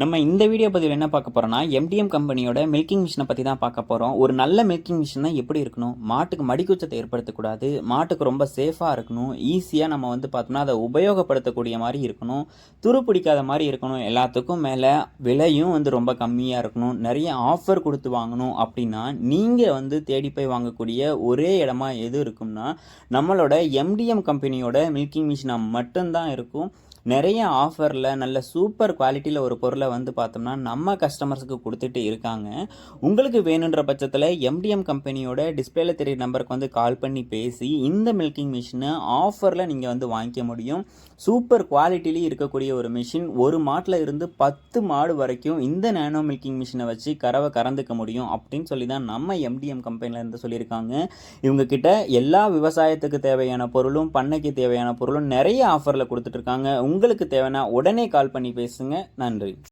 நம்ம இந்த வீடியோ பதிவில் என்ன பார்க்க போறோம்னா, எம்டிஎம் கம்பெனியோட மில்கிங் மிஷினை பத்தி தான் பார்க்க போறோம். ஒரு நல்ல மில்கிங் மிஷின்னா எப்படி இருக்கணும்? மாட்டுக்கு மடிக்கூச்சத்தை ஏற்படுத்தக்கூடாது. மாட்டுக்கு ரொம்ப சேஃபா இருக்கணும். ஈஸியா நம்ம பார்த்தோம்னா, அதை உபயோகப்படுத்தக்கூடிய மாரி இருக்கணும். துரு பிடிக்காத மாரி இருக்கணும். எல்லாத்துக்கும் மேல விலையும் ரொம்ப கம்மியா இருக்கணும். நிறைய ஆஃபர் குடுத்து வாங்கணும் அப்படின்னா, நீங்க தேடி போய் வாங்கக்கூடிய ஒரே இடமா எது இருக்கும்னா, நம்மளோட எம்டிஎம் கம்பெனியோட மில்கிங் மிஷினா மட்டும் தான் இருக்கும். நிறைய ஆஃபரில் நல்ல சூப்பர் குவாலிட்டியில் ஒரு பொருளை பார்த்தோம்னா நம்ம கஸ்டமர்ஸுக்கு கொடுத்துட்டு இருக்காங்க. உங்களுக்கு வேணுன்ற பட்சத்தில் எம்டிஎம் கம்பெனியோட டிஸ்பிளேல தெரிய நம்பருக்கு கால் பண்ணி பேசி இந்த மில்கிங் மிஷினை ஆஃபரில் நீங்கள் வாங்கிக்க முடியும். சூப்பர் குவாலிட்டிலேயே இருக்கக்கூடிய ஒரு மிஷின். ஒரு மாட்டில் இருந்து 10 மாடு வரைக்கும் இந்த நேனோ மில்கிங் மிஷினை வச்சு கறவை கறந்துக்க முடியும் அப்படின்னு சொல்லி தான் நம்ம எம்டிஎம் கம்பெனிலேருந்து சொல்லியிருக்காங்க. இவங்க கிட்ட எல்லா விவசாயத்துக்கு தேவையான பொருளும் பண்ணைக்கு தேவையான பொருளும் நிறைய ஆஃபரில் கொடுத்துட்டு இருக்காங்க. உங்களுக்கு தேவைன்னா உடனே கால் பண்ணி பேசுங்க. நன்றி.